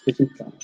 Aquí estamos.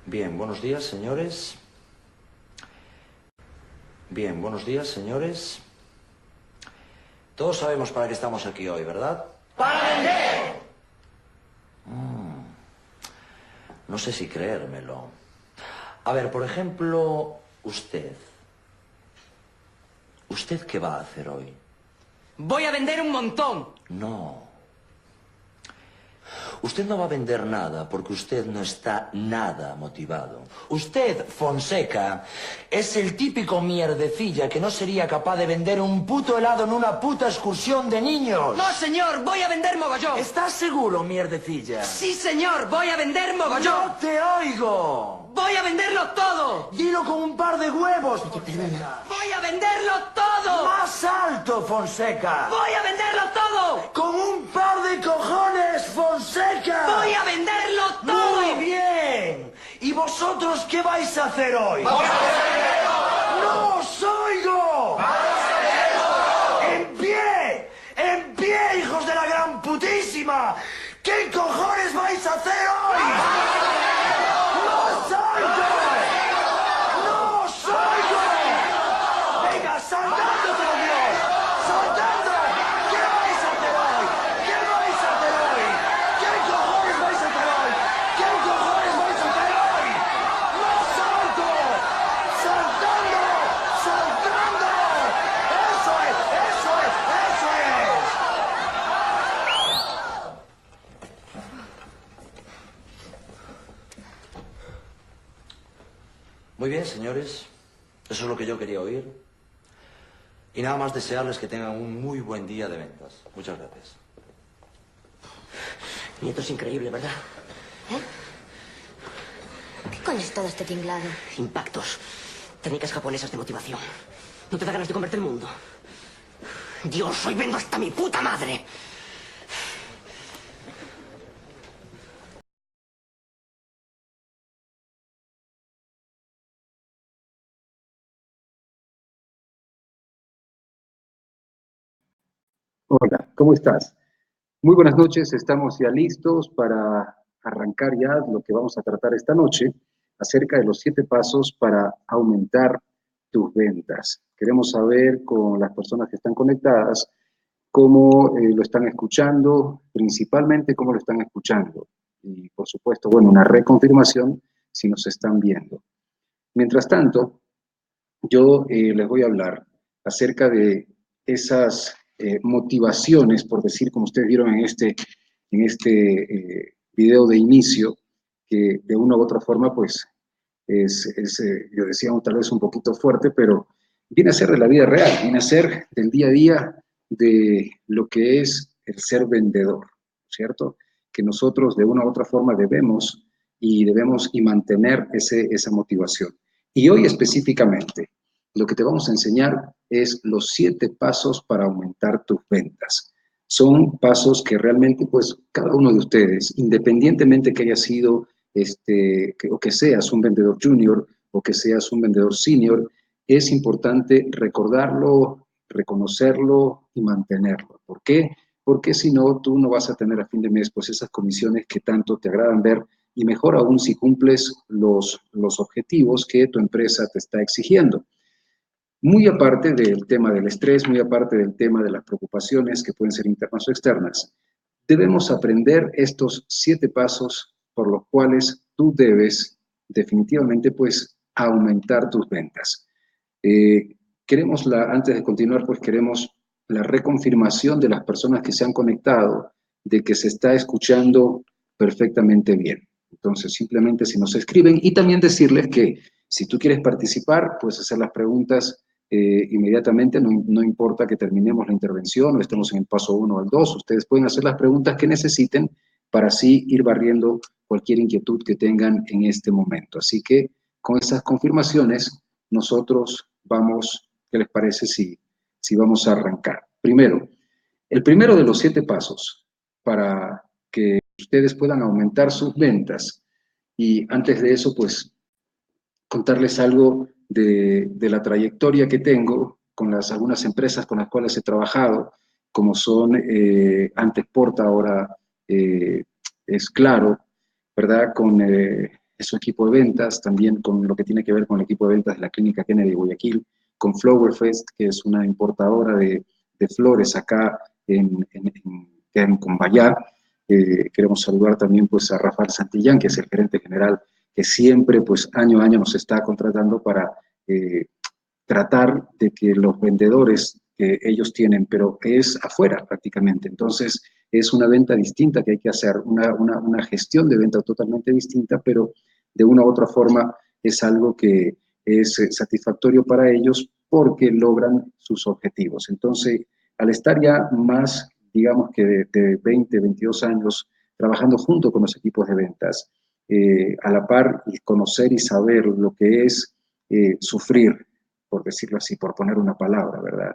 Bien, buenos días, señores. Bien, buenos días, señores. Todos sabemos para qué estamos aquí hoy, ¿verdad? ¡Para vender! No sé si creérmelo. A ver, por ejemplo, usted. ¿Usted qué va a hacer hoy? ¡Voy a vender un montón! No. Usted no va a vender nada porque usted no está nada motivado. Usted, Fonseca, es el típico mierdecilla que no sería capaz de vender un puto helado en una puta excursión de niños. ¡No, señor! ¡Voy a vender mogollón! ¿Estás seguro, mierdecilla? ¡Sí, señor! ¡Voy a vender mogollón! ¡No te oigo! ¡Voy a venderlo todo! Dilo con un par de huevos. ¡Voy a venderlo todo! ¡Más alto, Fonseca! ¡Voy a venderlo todo! ¡Con un par de cojones, Fonseca! ¡Voy a venderlo todo! ¡Muy bien! ¿Y vosotros qué vais a hacer hoy? ¡No os oigo! ¡En pie! ¡En pie, hijos de la gran putísima! ¿Qué cojones vais a hacer hoy? ¡No os oigo! ¡No os oigo! ¡Venga, saltando, por Dios! ¡Saltando! ¿Qué vais a hacer hoy? ¿Qué vais a hacer hoy? ¿Qué cojones vais a hacer hoy? ¿Qué cojones vais a hacer hoy? ¡No salto! ¡Saltando! ¡Saltando! ¡Eso es! ¡Eso es! ¡Eso es! Muy bien, señores. Eso es lo que yo quería oír. Y nada más desearles que tengan un muy buen día de ventas. Muchas gracias. Nieto, es increíble, ¿verdad? ¿Qué coño es todo este tinglado? Impactos. Técnicas japonesas de motivación. ¿No te da ganas de comerte el mundo? Dios, hoy vendo hasta mi puta madre. Hola, ¿cómo estás? Muy buenas noches, estamos ya listos para arrancar ya lo que vamos a tratar esta noche acerca de los 7 pasos para aumentar tus ventas. Queremos saber con las personas que están conectadas cómo lo están escuchando, principalmente cómo lo están escuchando. Y por supuesto, bueno, una reconfirmación si nos están viendo. Mientras tanto, yo les voy a hablar acerca de esas motivaciones, por decir, como ustedes vieron en este video de inicio, que de una u otra forma, pues, yo decía tal vez un poquito fuerte, pero viene a ser de la vida real, viene a ser del día a día de lo que es el ser vendedor, ¿cierto? Que nosotros de una u otra forma debemos y mantener esa motivación. Y hoy específicamente, lo que te vamos a enseñar es los 7 pasos para aumentar tus ventas. Son pasos que realmente, pues, cada uno de ustedes, independientemente que haya sido, o que seas un vendedor junior o que seas un vendedor senior, es importante recordarlo, reconocerlo y mantenerlo. ¿Por qué? Porque si no, tú no vas a tener a fin de mes, pues, esas comisiones que tanto te agradan ver, y mejor aún si cumples los objetivos que tu empresa te está exigiendo. Muy aparte del tema del estrés, muy aparte del tema de las preocupaciones que pueden ser internas o externas, debemos aprender estos 7 pasos por los cuales tú debes definitivamente pues aumentar tus ventas. Antes de continuar, pues queremos la reconfirmación de las personas que se han conectado de que se está escuchando perfectamente bien. Entonces, simplemente si nos escriben, y también decirles que si tú quieres participar, puedes hacer las preguntas inmediatamente, no importa que terminemos la intervención o estemos en el paso 1 o el 2, ustedes pueden hacer las preguntas que necesiten para así ir barriendo cualquier inquietud que tengan en este momento. Así que con esas confirmaciones, nosotros vamos, ¿qué les parece si vamos a arrancar? Primero, el primero de los 7 pasos para que ustedes puedan aumentar sus ventas, y antes de eso, pues, contarles algo de la trayectoria que tengo con algunas empresas con las cuales he trabajado, como son antes Porta, ahora es Claro, ¿verdad? Con su equipo de ventas, también con lo que tiene que ver con el equipo de ventas de la Clínica Kennedy de Guayaquil, con Flowerfest, que es una importadora de flores acá en Cumbayá. Queremos saludar también pues a Rafael Santillán, que es el gerente general, que siempre pues año a año nos está contratando para tratar de que los vendedores que ellos tienen, pero es afuera prácticamente. Entonces es una venta distinta que hay que hacer, una gestión de venta totalmente distinta, pero de una u otra forma es algo que es satisfactorio para ellos porque logran sus objetivos. Entonces, al estar ya más, digamos que de 20, 22 años trabajando junto con los equipos de ventas, a la par y conocer y saber lo que es sufrir, por decirlo así, por poner una palabra, ¿verdad?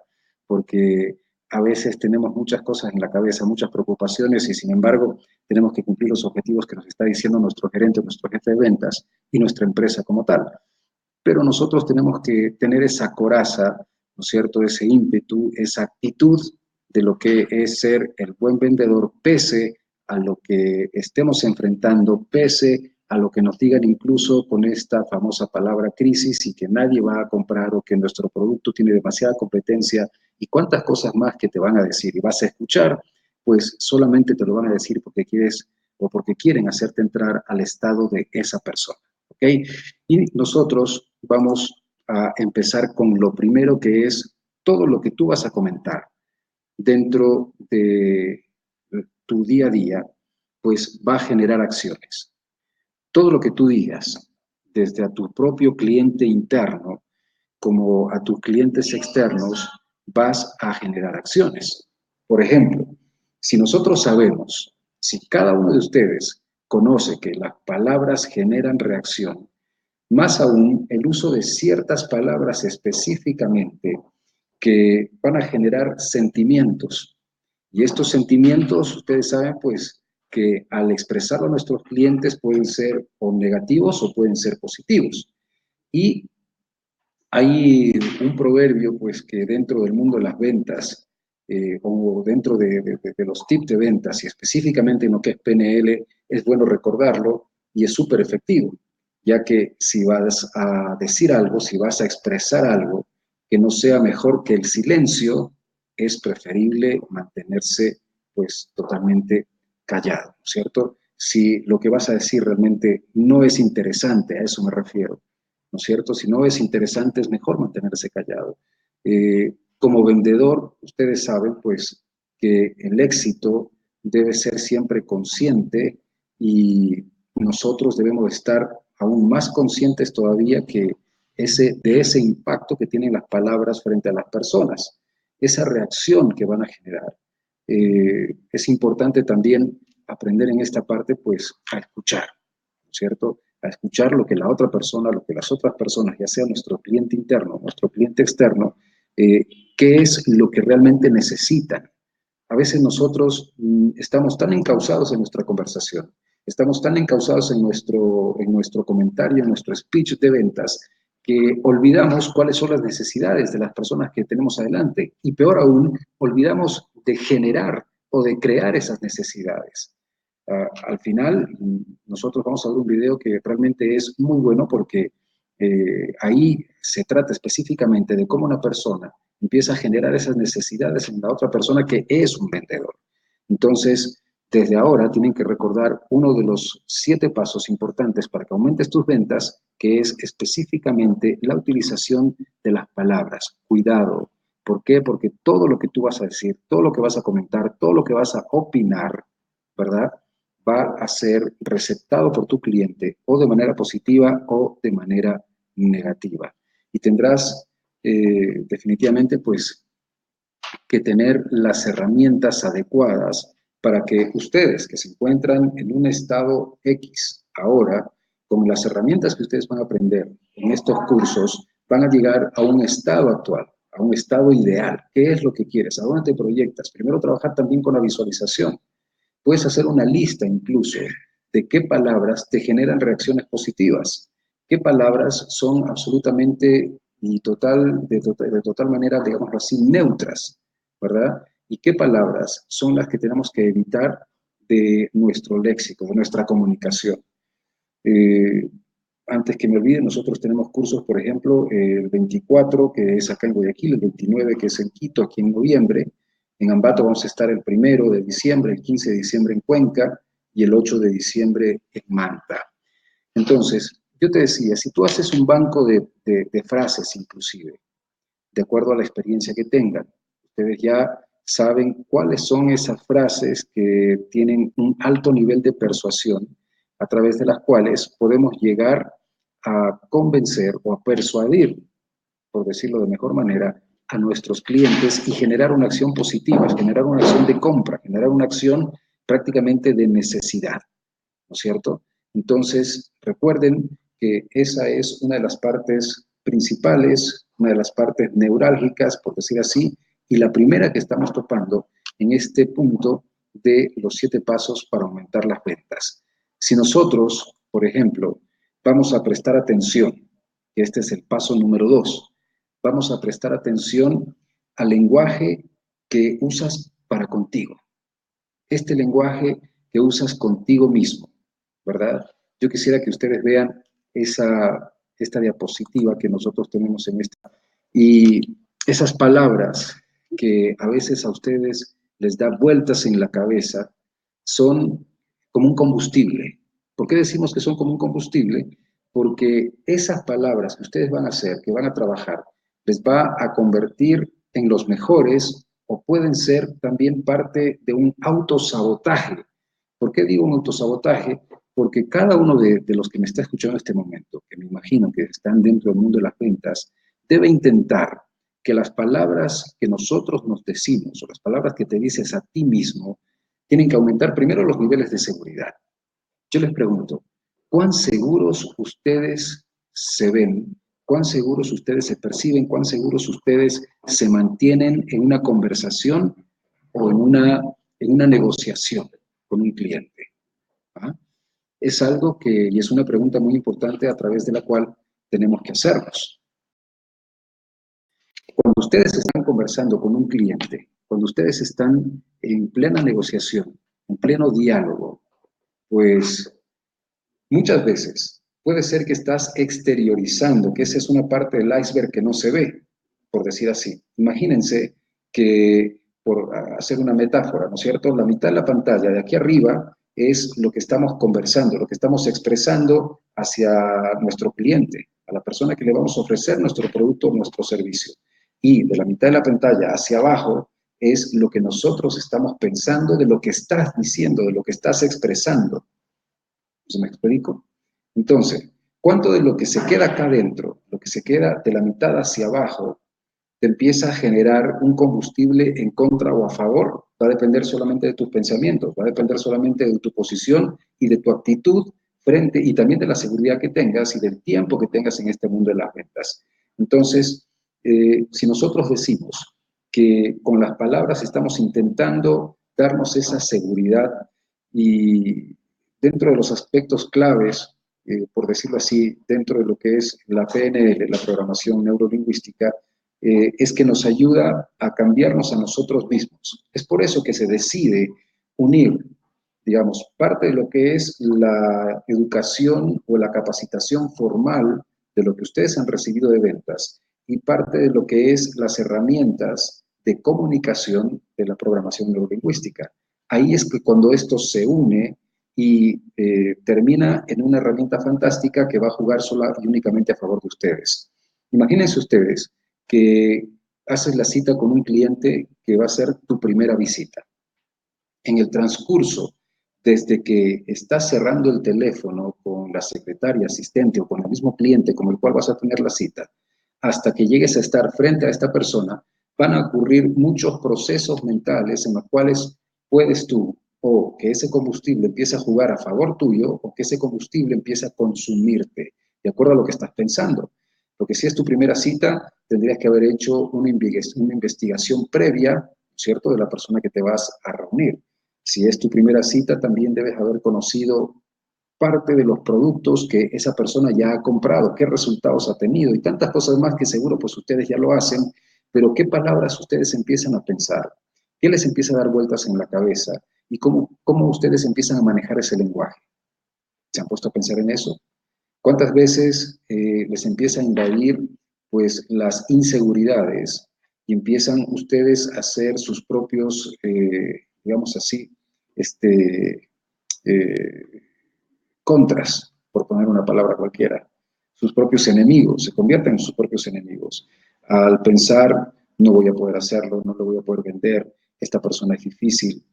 Porque a veces tenemos muchas cosas en la cabeza, muchas preocupaciones, y sin embargo tenemos que cumplir los objetivos que nos está diciendo nuestro gerente, nuestro jefe de ventas y nuestra empresa como tal. Pero nosotros tenemos que tener esa coraza, ¿no es cierto?, ese ímpetu, esa actitud de lo que es ser el buen vendedor, pese a lo que estemos enfrentando, pese a lo que nos digan incluso con esta famosa palabra crisis y que nadie va a comprar o que nuestro producto tiene demasiada competencia y cuántas cosas más que te van a decir y vas a escuchar, pues solamente te lo van a decir porque quieres o porque quieren hacerte entrar al estado de esa persona, ¿ok? Y nosotros vamos a empezar con lo primero, que es todo lo que tú vas a comentar dentro de tu día a día, pues va a generar acciones. Todo lo que tú digas, desde a tu propio cliente interno como a tus clientes externos, vas a generar acciones. Por ejemplo, si nosotros sabemos, si cada uno de ustedes conoce que las palabras generan reacción, más aún el uso de ciertas palabras específicamente que van a generar sentimientos. Y estos sentimientos, ustedes saben, pues, que al expresarlo a nuestros clientes pueden ser o negativos o pueden ser positivos. Y hay un proverbio, pues, que dentro del mundo de las ventas, o dentro de los tips de ventas, y específicamente en lo que es PNL, es bueno recordarlo y es súper efectivo, ya que si vas a decir algo, si vas a expresar algo que no sea mejor que el silencio, es preferible mantenerse, pues, totalmente callado, ¿no es cierto? Si lo que vas a decir realmente no es interesante, a eso me refiero, ¿no es cierto? Si no es interesante, es mejor mantenerse callado. Como vendedor, ustedes saben, pues, que el éxito debe ser siempre consciente y nosotros debemos estar aún más conscientes todavía de ese impacto que tienen las palabras frente a las personas, esa reacción que van a generar. Es importante también aprender en esta parte, pues, a escuchar, ¿no es cierto? A escuchar lo que la otra persona, lo que las otras personas, ya sea nuestro cliente interno, nuestro cliente externo, qué es lo que realmente necesitan. A veces nosotros estamos tan encausados en nuestra conversación, estamos tan encausados en nuestro comentario, en nuestro speech de ventas, que olvidamos cuáles son las necesidades de las personas que tenemos adelante. Y peor aún, olvidamos de generar o de crear esas necesidades. Al final, nosotros vamos a ver un video que realmente es muy bueno porque ahí se trata específicamente de cómo una persona empieza a generar esas necesidades en la otra persona que es un vendedor. Entonces, desde ahora tienen que recordar uno de los 7 pasos importantes para que aumentes tus ventas, que es específicamente la utilización de las palabras. Cuidado. ¿Por qué? Porque todo lo que tú vas a decir, todo lo que vas a comentar, todo lo que vas a opinar, ¿verdad?, va a ser receptado por tu cliente o de manera positiva o de manera negativa. Y tendrás definitivamente, pues, que tener las herramientas adecuadas para que ustedes que se encuentran en un estado X ahora, con las herramientas que ustedes van a aprender en estos cursos, van a llegar a un estado actual, a un estado ideal. ¿Qué es lo que quieres? ¿A dónde te proyectas? Primero, trabajar también con la visualización. Puedes hacer una lista incluso de qué palabras te generan reacciones positivas, qué palabras son absolutamente de total manera, digámoslo así, neutras, ¿verdad? Y qué palabras son las que tenemos que evitar de nuestro léxico, de nuestra comunicación. Antes que me olvide, nosotros tenemos cursos, por ejemplo, el 24, que es acá en Guayaquil, el 29, que es en Quito, aquí en noviembre. En Ambato vamos a estar el 1 de diciembre, el 15 de diciembre en Cuenca y el 8 de diciembre en Manta. Entonces, yo te decía, si tú haces un banco de frases inclusive, de acuerdo a la experiencia que tengan, ustedes ya saben cuáles son esas frases que tienen un alto nivel de persuasión, a través de las cuales podemos llegar a convencer o a persuadir, por decirlo de mejor manera, a nuestros clientes y generar una acción positiva, generar una acción de compra, generar una acción prácticamente de necesidad, ¿no es cierto? Entonces, recuerden que esa es una de las partes principales, una de las partes neurálgicas, por decir así, y la primera que estamos topando en este punto de los 7 pasos para aumentar las ventas. Si nosotros, por ejemplo, vamos a prestar atención, que este es el paso número 2, vamos a prestar atención al lenguaje que usas para contigo. Este lenguaje que usas contigo mismo, ¿verdad? Yo quisiera que ustedes vean esta diapositiva que nosotros tenemos en esta. Y esas palabras que a veces a ustedes les da vueltas en la cabeza son como un combustible. ¿Por qué decimos que son como un combustible? Porque esas palabras que ustedes van a hacer, que van a trabajar, les va a convertir en los mejores o pueden ser también parte de un autosabotaje. ¿Por qué digo un autosabotaje? Porque cada uno de los que me está escuchando en este momento, que me imagino que están dentro del mundo de las ventas, debe intentar que las palabras que nosotros nos decimos o las palabras que te dices a ti mismo tienen que aumentar primero los niveles de seguridad. Yo les pregunto, ¿cuán seguros ustedes se ven? ¿Cuán seguros ustedes se perciben? ¿Cuán seguros ustedes se mantienen en una conversación o en una negociación con un cliente? ¿Ah? Es algo y es una pregunta muy importante a través de la cual tenemos que hacernos. Cuando ustedes están conversando con un cliente, cuando ustedes están en plena negociación, en pleno diálogo, pues muchas veces puede ser que estás exteriorizando, que esa es una parte del iceberg que no se ve, por decir así. Imagínense que, por hacer una metáfora, ¿no es cierto?, la mitad de la pantalla de aquí arriba es lo que estamos conversando, lo que estamos expresando hacia nuestro cliente, a la persona que le vamos a ofrecer nuestro producto o nuestro servicio. Y de la mitad de la pantalla hacia abajo es lo que nosotros estamos pensando de lo que estás diciendo, de lo que estás expresando, ¿no ¿Sí me explico? Entonces, ¿cuánto de lo que se queda acá adentro, lo que se queda de la mitad hacia abajo, te empieza a generar un combustible en contra o a favor? Va a depender solamente de tus pensamientos, va a depender solamente de tu posición y de tu actitud frente, y también de la seguridad que tengas y del tiempo que tengas en este mundo de las ventas. Entonces, si nosotros decimos que con las palabras estamos intentando darnos esa seguridad y dentro de los aspectos claves, por decirlo así, dentro de lo que es la PNL, la programación neurolingüística, es que nos ayuda a cambiarnos a nosotros mismos. Es por eso que se decide unir, digamos, parte de lo que es la educación o la capacitación formal de lo que ustedes han recibido de ventas y parte de lo que es las herramientas de comunicación de la programación neurolingüística. Ahí es que cuando esto se une y termina en una herramienta fantástica que va a jugar sola y únicamente a favor de ustedes. Imagínense ustedes que haces la cita con un cliente que va a ser tu primera visita. En el transcurso, desde que estás cerrando el teléfono con la secretaria, asistente o con el mismo cliente con el cual vas a tener la cita, hasta que llegues a estar frente a esta persona, van a ocurrir muchos procesos mentales en los cuales puedes tú o que ese combustible empiece a jugar a favor tuyo o que ese combustible empiece a consumirte, de acuerdo a lo que estás pensando. Porque si es tu primera cita, tendrías que haber hecho una investigación previa, ¿cierto?, de la persona que te vas a reunir. Si es tu primera cita, también debes haber conocido parte de los productos que esa persona ya ha comprado, qué resultados ha tenido y tantas cosas más que seguro pues ustedes ya lo hacen, pero qué palabras ustedes empiezan a pensar, qué les empieza a dar vueltas en la cabeza y cómo ustedes empiezan a manejar ese lenguaje. ¿Se han puesto a pensar en eso? ¿Cuántas veces les empieza a invadir pues las inseguridades y empiezan ustedes a hacer sus propios, digamos así, eh, contras, por poner una palabra cualquiera, sus propios enemigos, se convierten en sus propios enemigos? Al pensar, no voy a poder hacerlo, no lo voy a poder vender, esta persona es difícil,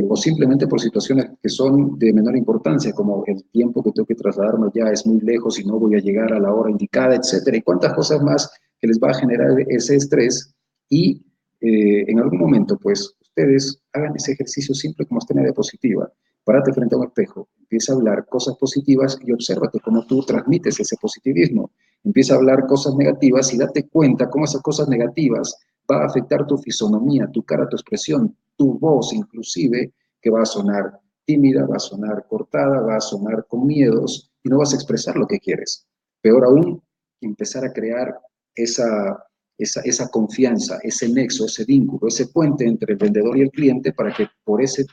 o simplemente por situaciones que son de menor importancia, como el tiempo que tengo que trasladarme ya es muy lejos y no voy a llegar a la hora indicada, etcétera, y cuántas cosas más que les va a generar ese estrés y en algún momento, pues, ustedes hagan ese ejercicio simple como está en la diapositiva. Párate frente a un espejo, empieza a hablar cosas positivas y obsérvate cómo tú transmites ese positivismo. Empieza a hablar cosas negativas y date cuenta cómo esas cosas negativas va a afectar tu fisonomía, tu cara, tu expresión, tu voz inclusive, que va a sonar tímida, va a sonar cortada, va a sonar con miedos y no vas a expresar lo que quieres. Peor aún, empezar a crear esa confianza, ese nexo, ese vínculo, ese puente entre el vendedor y el cliente para que por ese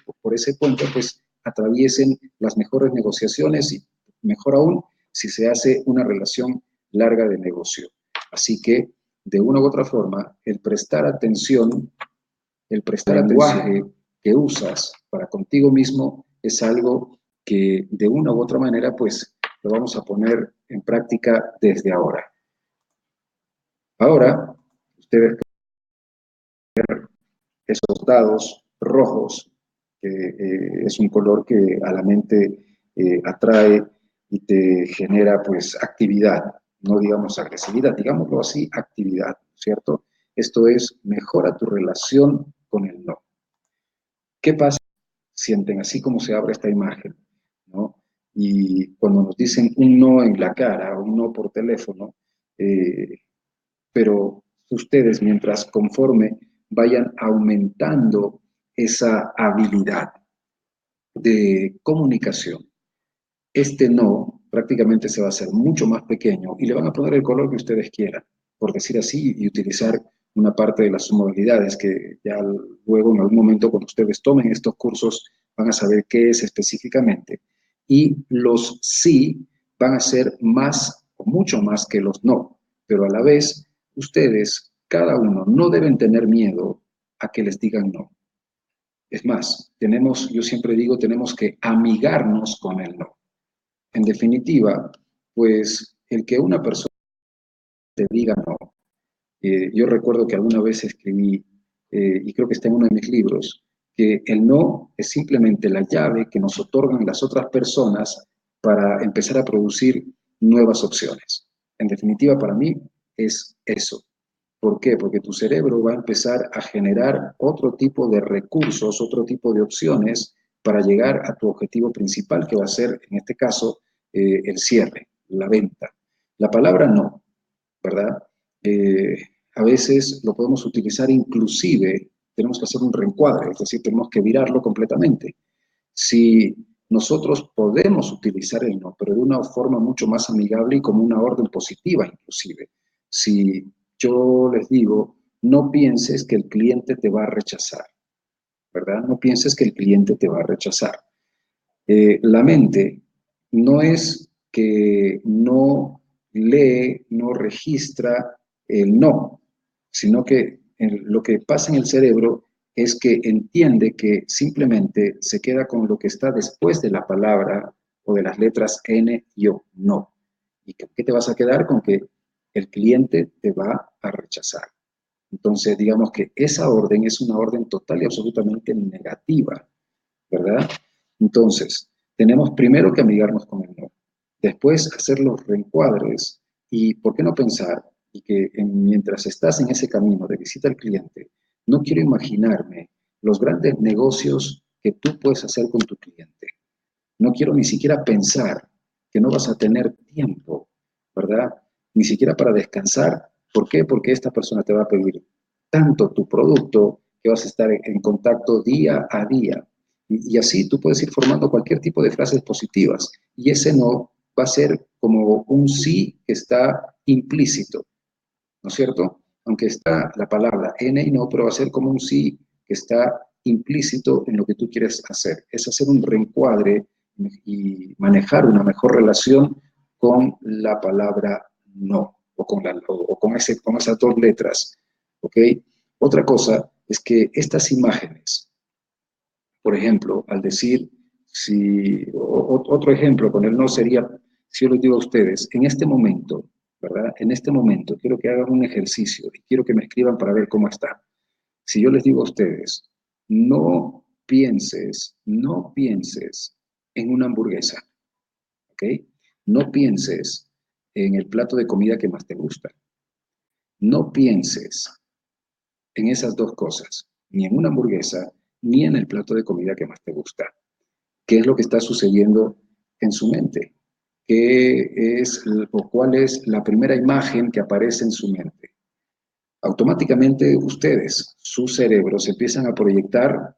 puente pues atraviesen las mejores negociaciones y mejor aún si se hace una relación larga de negocio. Así que de una u otra forma, el prestar atención, el lenguaje que usas para contigo mismo es algo que de una u otra manera pues lo vamos a poner en práctica desde ahora. Ahora, ustedes pueden ver esos dados rojos, que es un color que a la mente atrae y te genera pues actividad, no digamos agresividad, digámoslo así, actividad, ¿cierto? Esto es, mejora tu relación con el no. ¿Qué pasa? Sienten así como se abre esta imagen, ¿no? Y cuando nos dicen un no en la cara, un no por teléfono, pero ustedes mientras conforme vayan aumentando esa habilidad de comunicación, este no prácticamente se va a hacer mucho más pequeño y le van a poner el color que ustedes quieran, por decir así, y utilizar una parte de las modalidades que ya luego en algún momento cuando ustedes tomen estos cursos van a saber qué es específicamente. Y los sí van a ser más o mucho más que los no, pero a la vez ustedes, cada uno, no deben tener miedo a que les digan no. Es más, yo siempre digo, tenemos que amigarnos con el no. En definitiva, pues el que una persona te diga no. Yo recuerdo que alguna vez escribí, y creo que está en uno de mis libros, que el no es simplemente la llave que nos otorgan las otras personas para empezar a producir nuevas opciones. En definitiva, para mí es eso. ¿Por qué? Porque tu cerebro va a empezar a generar otro tipo de recursos, otro tipo de opciones para llegar a tu objetivo principal, que va a ser, en este caso, el cierre, la venta. La palabra no, ¿verdad? Eh, a veces lo podemos utilizar inclusive, tenemos que hacer un reencuadre, es decir, tenemos que virarlo completamente. Si nosotros podemos utilizar el no, pero de una forma mucho más amigable y como una orden positiva inclusive. Si yo les digo, no pienses que el cliente te va a rechazar, ¿verdad? No pienses que el cliente te va a rechazar. La mente no es que no lee, no registra el no, sino que lo que pasa en el cerebro es que entiende que simplemente se queda con lo que está después de la palabra o de las letras N y O, no. ¿Y qué te vas a quedar? Con que el cliente te va a rechazar. Entonces, digamos que esa orden es una orden total y absolutamente negativa, ¿verdad? Entonces, tenemos primero que amigarnos con el no, después hacer los reencuadres y, ¿por qué no pensar? Y que mientras estás en ese camino de visita al cliente, no quiero imaginarme los grandes negocios que tú puedes hacer con tu cliente. No quiero ni siquiera pensar que no vas a tener tiempo, ¿verdad? Ni siquiera para descansar. ¿Por qué? Porque esta persona te va a pedir tanto tu producto que vas a estar en contacto día a día. Y así tú puedes ir formando cualquier tipo de frases positivas. Y ese no va a ser como un sí que está implícito, ¿no es cierto? Aunque está la palabra N y no, pero va a ser como un sí que está implícito en lo que tú quieres hacer. Es hacer un reencuadre y manejar una mejor relación con la palabra no, o con esas dos letras, ¿ok? Otra cosa es que estas imágenes, por ejemplo, al decir, otro ejemplo con el no sería, si yo les digo a ustedes, en este momento, ¿verdad? En este momento quiero que hagan un ejercicio y quiero que me escriban para ver cómo está. Si yo les digo a ustedes, no pienses en una hamburguesa, ¿ok? No pienses en el plato de comida que más te gusta. No pienses en esas dos cosas, ni en una hamburguesa, ni en el plato de comida que más te gusta. ¿Qué es lo que está sucediendo en su mente? ¿Qué es o cuál es la primera imagen que aparece en su mente? Automáticamente ustedes, su cerebro, se empiezan a proyectar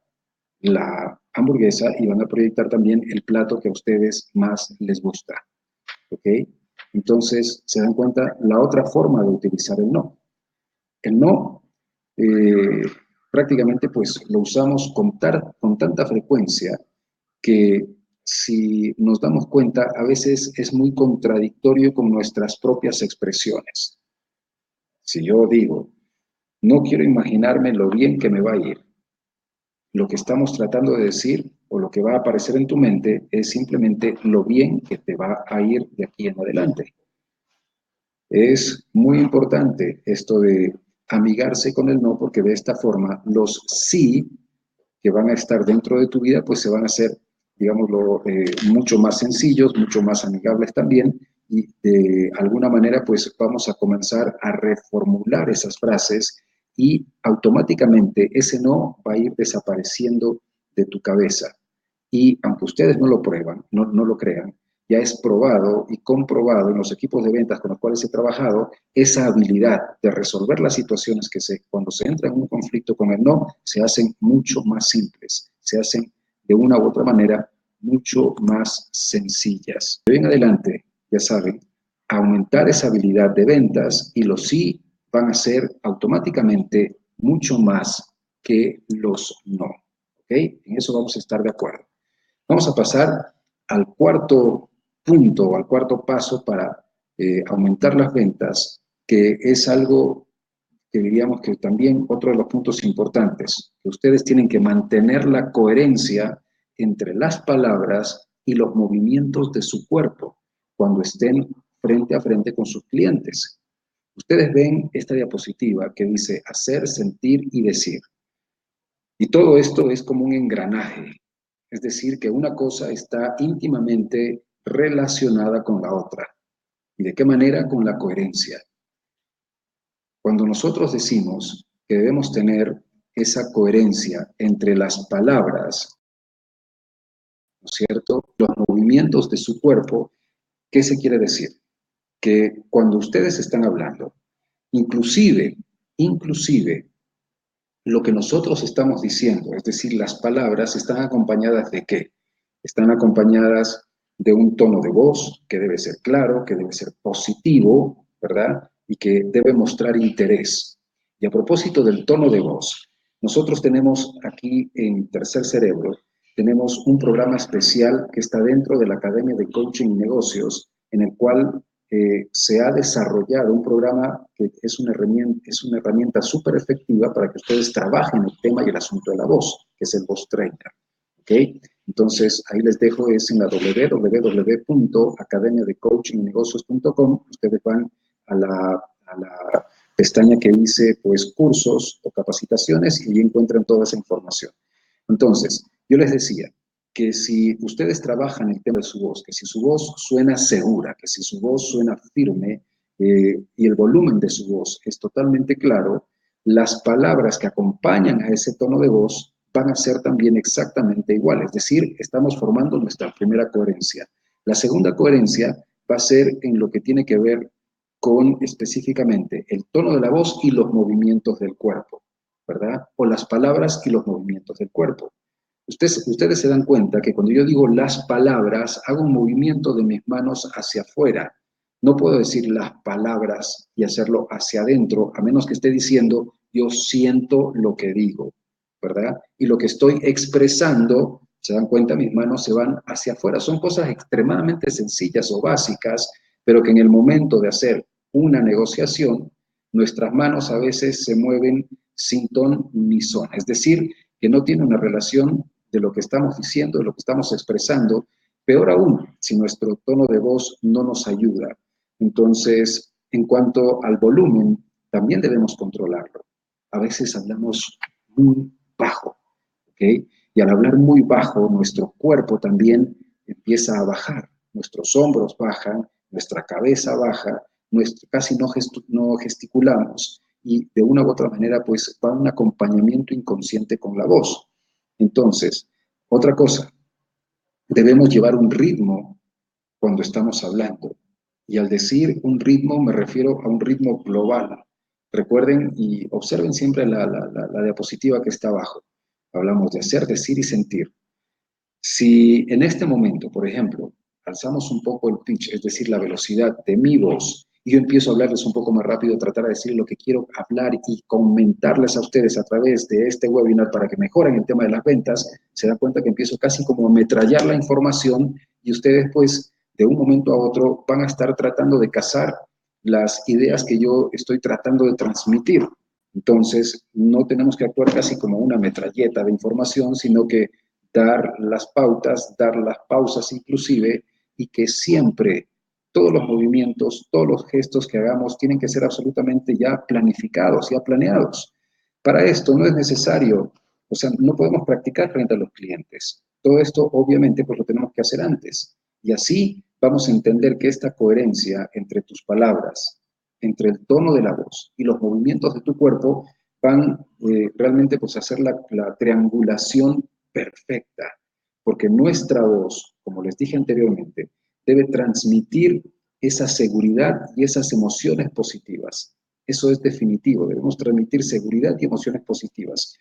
la hamburguesa y van a proyectar también el plato que a ustedes más les gusta. ¿Ok? Entonces, se dan cuenta la otra forma de utilizar el no. El no, prácticamente pues lo usamos con tanta frecuencia que si nos damos cuenta, a veces es muy contradictorio con nuestras propias expresiones. Si yo digo, no quiero imaginarme lo bien que me va a ir, lo que estamos tratando de decir o lo que va a aparecer en tu mente es simplemente lo bien que te va a ir de aquí en adelante. Es muy importante esto de amigarse con el no, porque de esta forma los sí que van a estar dentro de tu vida, pues se van a hacer, digámoslo, mucho más sencillos, mucho más amigables también, y de alguna manera, pues vamos a comenzar a reformular esas frases y automáticamente ese no va a ir desapareciendo de tu cabeza. Y aunque ustedes no lo prueban, no lo crean, ya es probado y comprobado en los equipos de ventas con los cuales he trabajado esa habilidad de resolver las situaciones que cuando se entra en un conflicto con el no, se hacen mucho más simples, se hacen de una u otra manera mucho más sencillas. De hoy en adelante, ya saben, aumentar esa habilidad de ventas y los sí van a ser automáticamente mucho más que los no. ¿Ok? En eso vamos a estar de acuerdo. Vamos a pasar al cuarto punto o al cuarto paso para aumentar las ventas, que es algo que diríamos que también otro de los puntos importantes, que ustedes tienen que mantener la coherencia entre las palabras y los movimientos de su cuerpo cuando estén frente a frente con sus clientes. Ustedes ven esta diapositiva que dice hacer, sentir y decir. Y todo esto es como un engranaje. Es decir, que una cosa está íntimamente relacionada con la otra. ¿Y de qué manera? Con la coherencia. Cuando nosotros decimos que debemos tener esa coherencia entre las palabras, ¿no es cierto?, los movimientos de su cuerpo, ¿qué se quiere decir? Que cuando ustedes están hablando, inclusive, lo que nosotros estamos diciendo, es decir, las palabras están acompañadas ¿de qué? Están acompañadas de un tono de voz que debe ser claro, que debe ser positivo, ¿verdad? Y que debe mostrar interés. Y a propósito del tono de voz, nosotros tenemos aquí en Tercer Cerebro, tenemos un programa especial que está dentro de la Academia de Coaching y Negocios, en el cual se ha desarrollado un programa que es una herramienta súper efectiva para que ustedes trabajen el tema y el asunto de la voz, que es el Voice Trainer. ¿Ok? Entonces, ahí les dejo, es en la www.academiadecoachingnegocios.com. Ustedes van a la pestaña que dice, pues, cursos o capacitaciones y ahí encuentran toda esa información. Entonces, yo les decía que si ustedes trabajan el tema de su voz, que si su voz suena segura, que si su voz suena firme y el volumen de su voz es totalmente claro, las palabras que acompañan a ese tono de voz van a ser también exactamente iguales. Es decir, estamos formando nuestra primera coherencia. La segunda coherencia va a ser en lo que tiene que ver con específicamente el tono de la voz y los movimientos del cuerpo, ¿verdad? O las palabras y los movimientos del cuerpo. Ustedes se dan cuenta que cuando yo digo las palabras, hago un movimiento de mis manos hacia afuera. No puedo decir las palabras y hacerlo hacia adentro, a menos que esté diciendo yo siento lo que digo, ¿verdad? Y lo que estoy expresando, se dan cuenta, mis manos se van hacia afuera. Son cosas extremadamente sencillas o básicas, pero que en el momento de hacer una negociación, nuestras manos a veces se mueven sin ton ni son. Es decir, que no tiene una relación de lo que estamos diciendo, de lo que estamos expresando. Peor aún, si nuestro tono de voz no nos ayuda. Entonces, en cuanto al volumen, también debemos controlarlo. A veces hablamos muy bajo, ¿ok? Y al hablar muy bajo, nuestro cuerpo también empieza a bajar. Nuestros hombros bajan, nuestra cabeza baja, casi no gesticulamos y de una u otra manera pues va un acompañamiento inconsciente con la voz. Entonces, otra cosa, debemos llevar un ritmo cuando estamos hablando. Y al decir un ritmo me refiero a un ritmo global. Recuerden y observen siempre la diapositiva que está abajo. Hablamos de hacer, decir y sentir. Si en este momento, por ejemplo, alzamos un poco el pitch, es decir, la velocidad de mi voz, y yo empiezo a hablarles un poco más rápido, tratar de decir lo que quiero hablar y comentarles a ustedes a través de este webinar para que mejoren el tema de las ventas, se da cuenta que empiezo casi como a ametrallar la información y ustedes pues de un momento a otro van a estar tratando de cazar las ideas que yo estoy tratando de transmitir. Entonces, no tenemos que actuar casi como una metralleta de información, sino que dar las pautas, dar las pausas inclusive, y que siempre todos los movimientos, todos los gestos que hagamos tienen que ser absolutamente ya planificados, ya planeados. Para esto no es necesario, o sea, no podemos practicar frente a los clientes. Todo esto obviamente pues lo tenemos que hacer antes. Y así vamos a entender que esta coherencia entre tus palabras, entre el tono de la voz y los movimientos de tu cuerpo van realmente pues a hacer la triangulación perfecta, porque nuestra voz, como les dije anteriormente, debe transmitir esa seguridad y esas emociones positivas. Eso es definitivo, debemos transmitir seguridad y emociones positivas.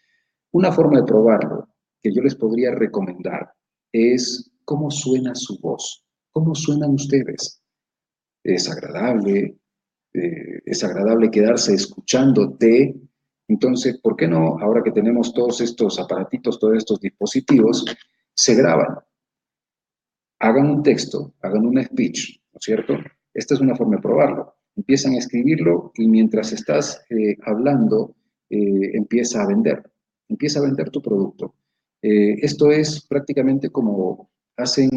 Una forma de probarlo que yo les podría recomendar es cómo suena su voz, cómo suenan ustedes. Es agradable quedarse escuchándote. Entonces, ¿por qué no, ahora que tenemos todos estos aparatitos, todos estos dispositivos, se graban? Hagan un texto, hagan un speech, ¿no es cierto? Esta es una forma de probarlo. Empiezan a escribirlo y mientras estás hablando, empieza a vender tu producto. Esto es prácticamente como hacen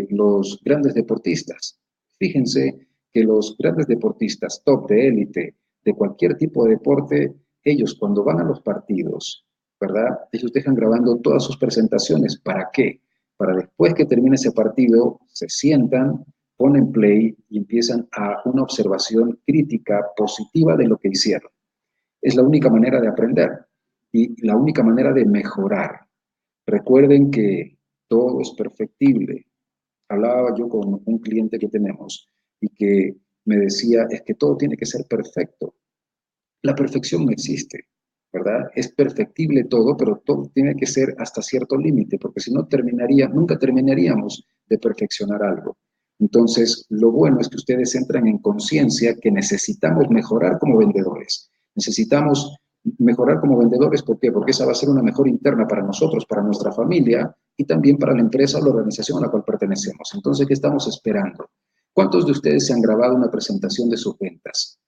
los grandes deportistas. Fíjense que los grandes deportistas, top de élite, de cualquier tipo de deporte, ellos cuando van a los partidos, ¿verdad? Ellos dejan grabando todas sus presentaciones. ¿Para qué? para después que termine ese partido, se sientan, ponen play y empiezan a una observación crítica positiva de lo que hicieron. Es la única manera de aprender y la única manera de mejorar. Recuerden que todo es perfectible. Hablaba yo con un cliente que tenemos y que me decía, es que todo tiene que ser perfecto. La perfección no existe, ¿verdad? Es perfectible todo, pero todo tiene que ser hasta cierto límite, porque si no nunca terminaríamos de perfeccionar algo. Entonces, lo bueno es que ustedes entran en conciencia que necesitamos mejorar como vendedores. Necesitamos mejorar como vendedores, ¿por qué? Porque esa va a ser una mejor interna para nosotros, para nuestra familia y también para la empresa o la organización a la cual pertenecemos. Entonces, ¿qué estamos esperando? ¿Cuántos de ustedes se han grabado una presentación de sus ventas?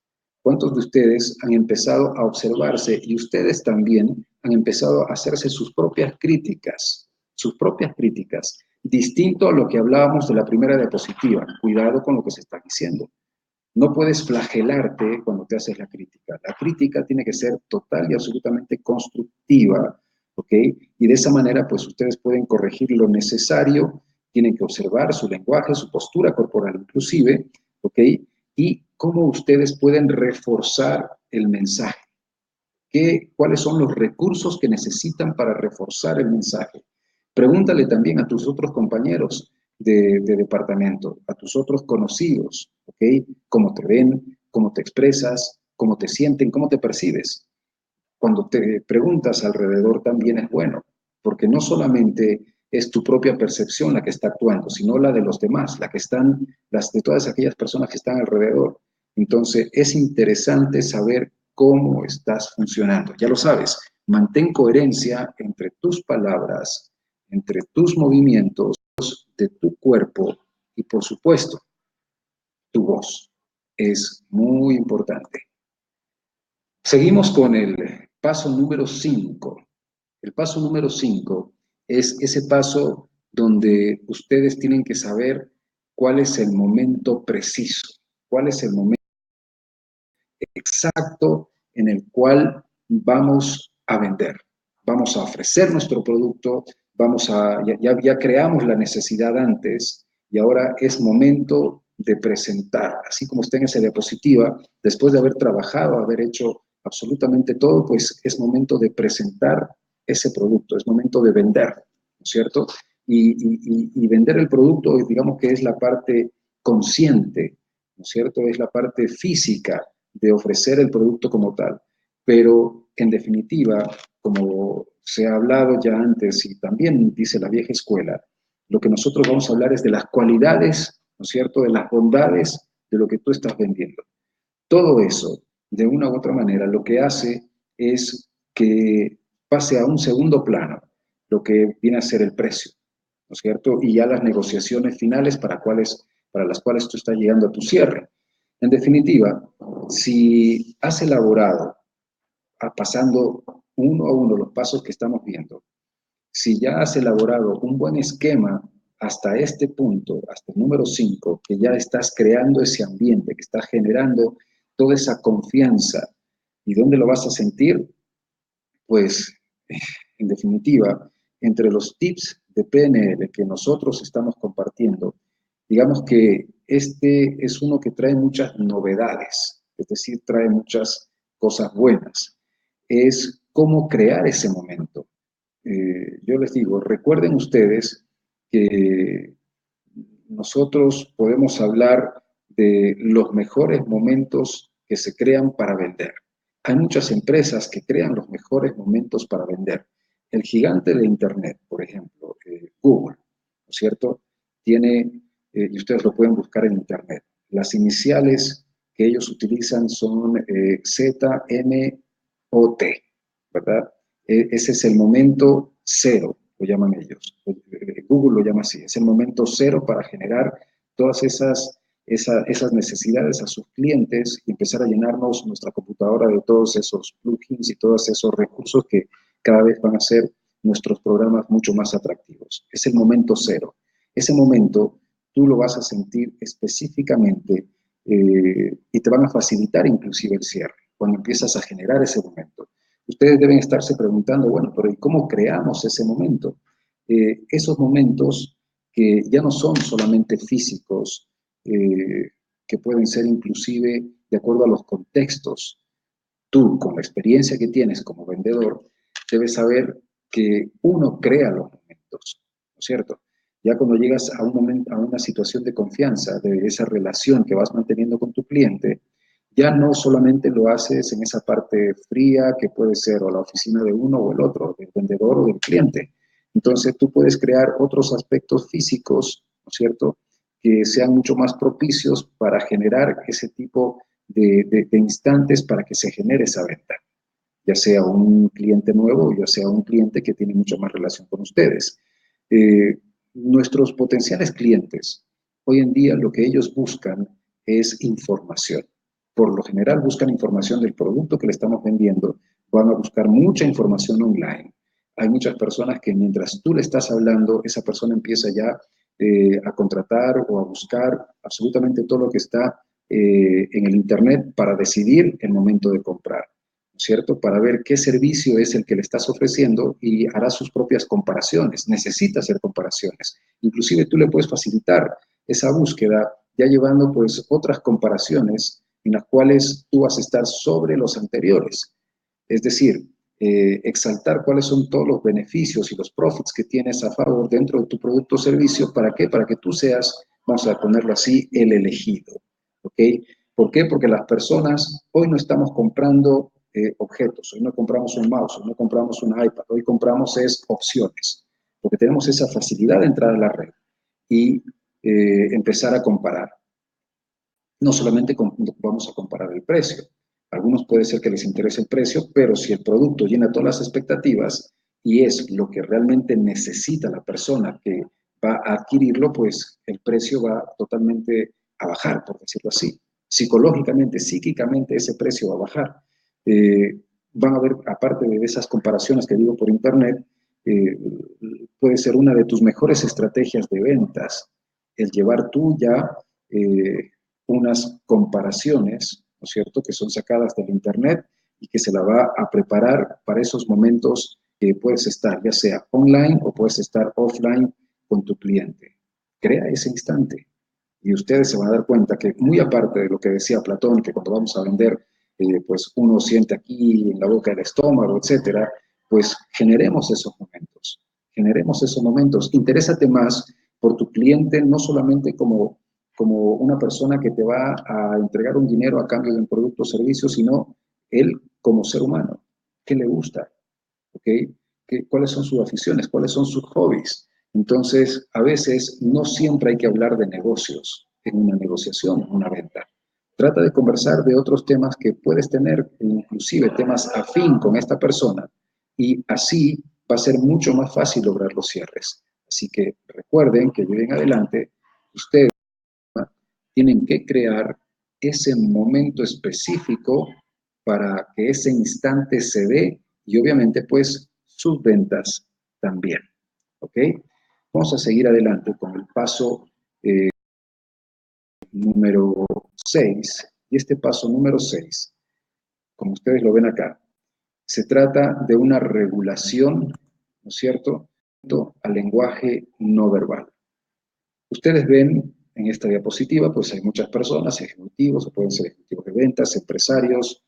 ¿Cuántos de ustedes han empezado a observarse y ustedes también han empezado a hacerse sus propias críticas? Sus propias críticas. Distinto a lo que hablábamos de la primera diapositiva. Cuidado con lo que se está diciendo. No puedes flagelarte cuando te haces la crítica. La crítica tiene que ser total y absolutamente constructiva, ¿ok? Y de esa manera, pues ustedes pueden corregir lo necesario, tienen que observar su lenguaje, su postura corporal inclusive, ¿ok? Y cómo ustedes pueden reforzar el mensaje. ¿Cuáles son los recursos que necesitan para reforzar el mensaje? Pregúntale también a tus otros compañeros de departamento, a tus otros conocidos, ¿ok? Cómo te ven, cómo te expresas, cómo te sienten, cómo te percibes. Cuando te preguntas alrededor también es bueno, porque no solamente es tu propia percepción la que está actuando, sino la de los demás, las de todas aquellas personas que están alrededor. Entonces, es interesante saber cómo estás funcionando. Ya lo sabes, mantén coherencia entre tus palabras, entre tus movimientos, de tu cuerpo y, por supuesto, tu voz. Es muy importante. Seguimos con el paso número 5. El paso número 5 es ese paso donde ustedes tienen que saber cuál es el momento preciso, cuál es el momento exacto en el cual vamos a vender. Vamos a ofrecer nuestro producto, ya creamos la necesidad antes y ahora es momento de presentar. Así como está en esa diapositiva, después de haber trabajado, haber hecho absolutamente todo, pues es momento de presentar ese producto, es momento de vender, ¿no es cierto? Y vender el producto, digamos que es la parte consciente, ¿no es cierto? Es la parte física de ofrecer el producto como tal. Pero, en definitiva, como se ha hablado ya antes y también dice la vieja escuela, lo que nosotros vamos a hablar es de las cualidades, ¿no es cierto?, de las bondades de lo que tú estás vendiendo. Todo eso, de una u otra manera, lo que hace es que pase a un segundo plano, lo que viene a ser el precio, ¿no es cierto? Y ya las negociaciones finales para las cuales tú estás llegando a tu cierre. En definitiva, si has elaborado, pasando uno a uno los pasos que estamos viendo, si ya has elaborado un buen esquema hasta este punto, hasta el número 5, que ya estás creando ese ambiente, que estás generando toda esa confianza, ¿y dónde lo vas a sentir? Pues, en definitiva, entre los tips de PNL que nosotros estamos compartiendo, digamos que este es uno que trae muchas novedades, es decir, trae muchas cosas buenas. Es cómo crear ese momento. Yo les digo, recuerden ustedes que nosotros podemos hablar de los mejores momentos que se crean para vender. Hay muchas empresas que crean los mejores momentos para vender. El gigante de Internet, por ejemplo, Google, ¿no es cierto? Tiene, y ustedes lo pueden buscar en Internet, las iniciales que ellos utilizan son ZMOT, ¿verdad? Ese es el momento cero, lo llaman ellos. Google lo llama así, es el momento cero para generar todas esas necesidades a sus clientes y empezar a llenarnos nuestra computadora de todos esos plugins y todos esos recursos que cada vez van a hacer nuestros programas mucho más atractivos. Es el momento cero. Ese momento tú lo vas a sentir específicamente y te van a facilitar inclusive el cierre cuando empiezas a generar ese momento. Ustedes deben estarse preguntando, bueno, pero ¿y cómo creamos ese momento? esos momentos que ya no son solamente físicos, que pueden ser inclusive de acuerdo a los contextos. Tú, con la experiencia que tienes como vendedor, debes saber que uno crea los momentos, ¿no es cierto? Ya cuando llegas a un momento, a una situación de confianza, de esa relación que vas manteniendo con tu cliente, ya no solamente lo haces en esa parte fría que puede ser o la oficina de uno o el otro, del vendedor o del cliente. Entonces tú puedes crear otros aspectos físicos, ¿no es cierto?, que sean mucho más propicios para generar ese tipo de instantes para que se genere esa venta, ya sea un cliente nuevo o ya sea un cliente que tiene mucha más relación con ustedes. Nuestros potenciales clientes, hoy en día lo que ellos buscan es información. Por lo general buscan información del producto que le estamos vendiendo, van a buscar mucha información online. Hay muchas personas que mientras tú le estás hablando, esa persona empieza ya a contratar o a buscar absolutamente todo lo que está en el Internet para decidir el momento de comprar, ¿no es cierto? Para ver qué servicio es el que le estás ofreciendo y hará sus propias comparaciones. Necesita hacer comparaciones. Inclusive tú le puedes facilitar esa búsqueda ya llevando pues otras comparaciones en las cuales tú vas a estar sobre los anteriores. Es decir, exaltar cuáles son todos los beneficios y los profits que tienes a favor dentro de tu producto o servicio. ¿Para qué? Para que tú seas, vamos a ponerlo así, el elegido. ¿Ok? ¿Por qué? Porque las personas hoy no estamos comprando objetos, hoy no compramos un mouse, hoy no compramos un iPad, hoy compramos opciones, porque tenemos esa facilidad de entrar a la red y empezar a comparar. No solamente vamos a comparar el precio. A algunos puede ser que les interese el precio, pero si el producto llena todas las expectativas y es lo que realmente necesita la persona que va a adquirirlo, pues el precio va totalmente a bajar, por decirlo así. Psicológicamente, psíquicamente, ese precio va a bajar. Van a haber, aparte de esas comparaciones que digo por internet, puede ser una de tus mejores estrategias de ventas, el llevar tú ya unas comparaciones, ¿no es cierto?, que son sacadas del internet y que se la va a preparar para esos momentos que puedes estar, ya sea online o puedes estar offline con tu cliente. Crea ese instante y ustedes se van a dar cuenta que muy aparte de lo que decía Platón, que cuando vamos a vender, pues uno siente aquí en la boca del estómago, etcétera, pues generemos esos momentos, interésate más por tu cliente, no solamente como una persona que te va a entregar un dinero a cambio de un producto o servicio, sino él como ser humano. ¿Qué le gusta? ¿Okay? ¿Cuáles son sus aficiones? ¿Cuáles son sus hobbies? Entonces, a veces no siempre hay que hablar de negocios en una negociación, en una venta. Trata de conversar de otros temas que puedes tener, inclusive temas afín con esta persona, y así va a ser mucho más fácil lograr los cierres. Así que recuerden que de hoy en adelante, ustedes tienen que crear ese momento específico para que ese instante se dé y obviamente pues sus ventas también. ¿Ok? Vamos a seguir adelante con el paso número 6. Y este paso número 6, como ustedes lo ven acá, se trata de una regulación, ¿no es cierto?, al lenguaje no verbal. Ustedes ven en esta diapositiva, pues hay muchas personas, ejecutivos, o pueden ser ejecutivos de ventas, empresarios,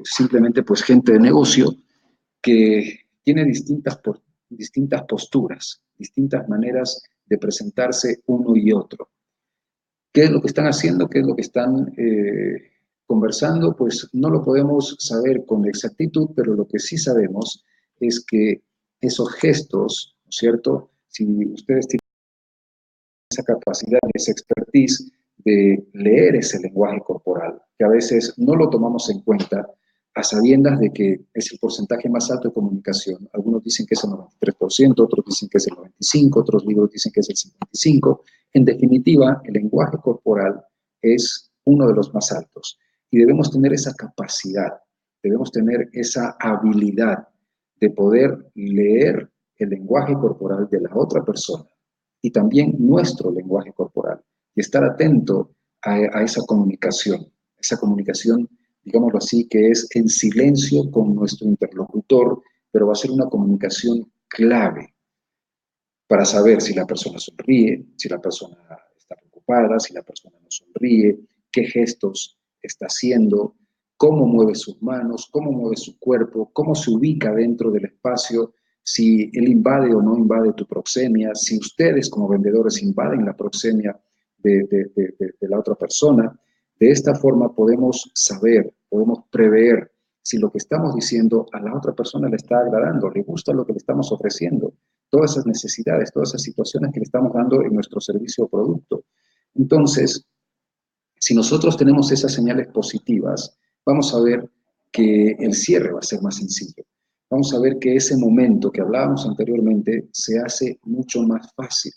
simplemente pues gente de negocio que tiene distintas posturas, distintas maneras de presentarse uno y otro. ¿Qué es lo que están haciendo? ¿Qué es lo que están conversando? Pues no lo podemos saber con exactitud, pero lo que sí sabemos es que esos gestos, ¿no es cierto?, si ustedes tienen esa capacidad y esa expertise de leer ese lenguaje corporal, que a veces no lo tomamos en cuenta a sabiendas de que es el porcentaje más alto de comunicación. Algunos dicen que es el 93%, otros dicen que es el 95%, otros libros dicen que es el 55%. En definitiva, el lenguaje corporal es uno de los más altos y debemos tener esa capacidad, debemos tener esa habilidad de poder leer el lenguaje corporal de la otra persona y también nuestro lenguaje corporal y estar atento a esa comunicación, digámoslo así, que es en silencio con nuestro interlocutor, pero va a ser una comunicación clave. para saber si la persona sonríe, si la persona está preocupada, si la persona no sonríe, qué gestos está haciendo, cómo mueve sus manos, cómo mueve su cuerpo, cómo se ubica dentro del espacio, si él invade o no invade tu proxemia, si ustedes como vendedores invaden la proxemia de la otra persona. De esta forma podemos saber, podemos prever si lo que estamos diciendo a la otra persona le está agradando, le gusta lo que le estamos ofreciendo, todas esas necesidades, todas esas situaciones que le estamos dando en nuestro servicio o producto. Entonces, si nosotros tenemos esas señales positivas, vamos a ver que el cierre va a ser más sencillo. Vamos a ver que ese momento que hablábamos anteriormente se hace mucho más fácil.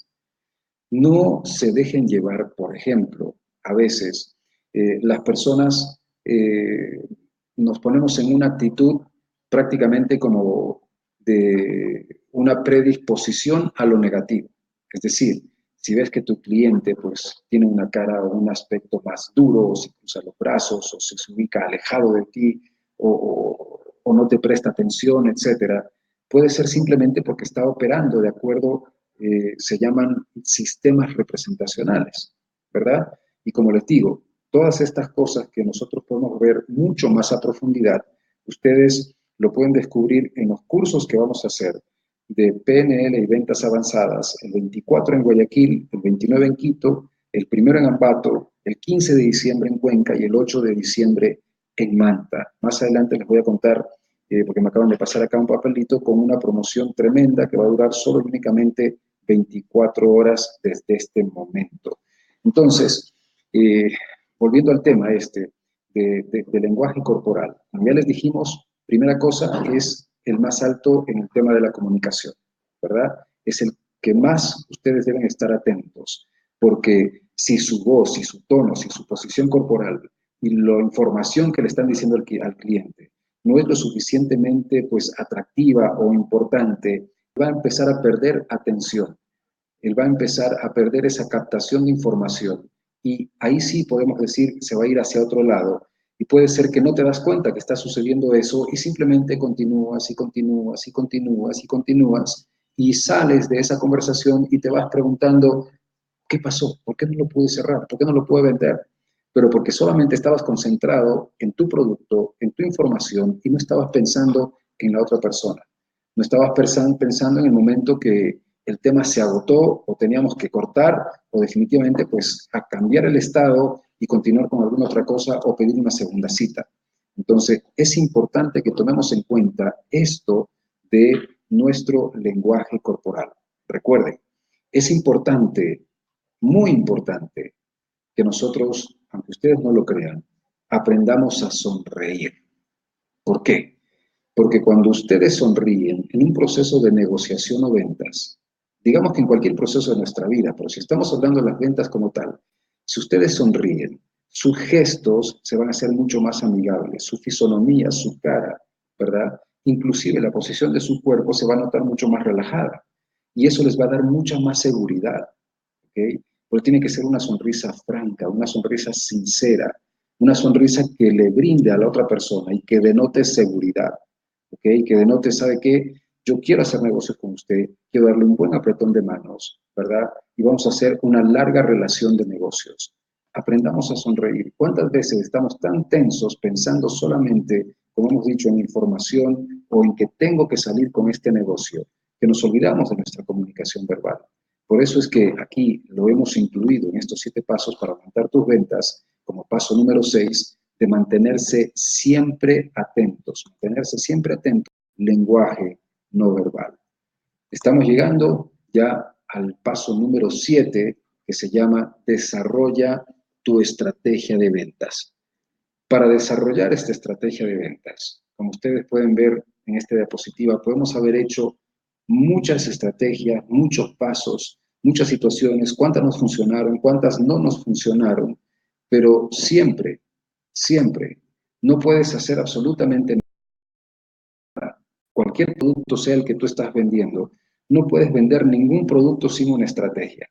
No se dejen llevar, por ejemplo, a veces las personas nos ponemos en una actitud prácticamente como de una predisposición a lo negativo. Es decir, si ves que tu cliente pues tiene una cara o un aspecto más duro, o si cruza los brazos, o si se ubica alejado de ti, o no te presta atención, etcétera, puede ser simplemente porque está operando de acuerdo, se llaman sistemas representacionales, ¿verdad? Y como les digo, todas estas cosas que nosotros podemos ver mucho más a profundidad, ustedes lo pueden descubrir en los cursos que vamos a hacer de PNL y ventas avanzadas, el 24 en Guayaquil, el 29 en Quito, el 1 en Ambato, el 15 de diciembre en Cuenca y el 8 de diciembre en Manta. Más adelante les voy a contar, porque me acaban de pasar acá un papelito, con una promoción tremenda que va a durar solo y únicamente 24 horas desde este momento. Entonces, volviendo al tema de lenguaje corporal, como ya les dijimos, primera cosa es el más alto en el tema de la comunicación, ¿verdad? Es el que más ustedes deben estar atentos, porque si su voz, si su tono, si su posición corporal y la información que le están diciendo al cliente no es lo suficientemente pues, atractiva o importante, va a empezar a perder atención. Él va a empezar a perder esa captación de información y ahí sí podemos decir se va a ir hacia otro lado y puede ser que no te das cuenta que está sucediendo eso y simplemente continúas y continúas y continúas y continúas y sales de esa conversación y te vas preguntando ¿qué pasó? ¿Por qué no lo pude cerrar? ¿Por qué no lo pude vender? Pero porque solamente estabas concentrado en tu producto, en tu información y no estabas pensando en la otra persona. No estabas pensando en el momento que el tema se agotó o teníamos que cortar o definitivamente pues a cambiar el estado y continuar con alguna otra cosa o pedir una segunda cita. Entonces es importante que tomemos en cuenta esto de nuestro lenguaje corporal. Recuerden, es importante, muy importante, que nosotros, aunque ustedes no lo crean, aprendamos a sonreír. ¿Por qué? Porque cuando ustedes sonríen en un proceso de negociación o ventas, digamos que en cualquier proceso de nuestra vida, pero si estamos hablando de las ventas como tal, si ustedes sonríen, sus gestos se van a hacer mucho más amigables, su fisonomía, su cara, ¿verdad? Inclusive la posición de su cuerpo se va a notar mucho más relajada y eso les va a dar mucha más seguridad, ¿ok? Porque tiene que ser una sonrisa franca, una sonrisa sincera, una sonrisa que le brinde a la otra persona y que denote seguridad. ¿Okay? Que denote, ¿sabe qué? Yo quiero hacer negocios con usted, quiero darle un buen apretón de manos, ¿verdad? Y vamos a hacer una larga relación de negocios. Aprendamos a sonreír. ¿Cuántas veces estamos tan tensos pensando solamente, como hemos dicho, en información o en que tengo que salir con este negocio, que nos olvidamos de nuestra comunicación verbal? Por eso es que aquí lo hemos incluido en estos 7 pasos para aumentar tus ventas, como paso número 6, de mantenerse siempre atentos, lenguaje no verbal. Estamos llegando ya al paso número 7, que se llama desarrolla tu estrategia de ventas. Para desarrollar esta estrategia de ventas, como ustedes pueden ver en esta diapositiva, podemos haber hecho muchas estrategias, muchos pasos, muchas situaciones, cuántas nos funcionaron, cuántas no nos funcionaron, pero siempre, siempre, no puedes hacer absolutamente nada. Cualquier producto sea el que tú estás vendiendo, no puedes vender ningún producto sin una estrategia.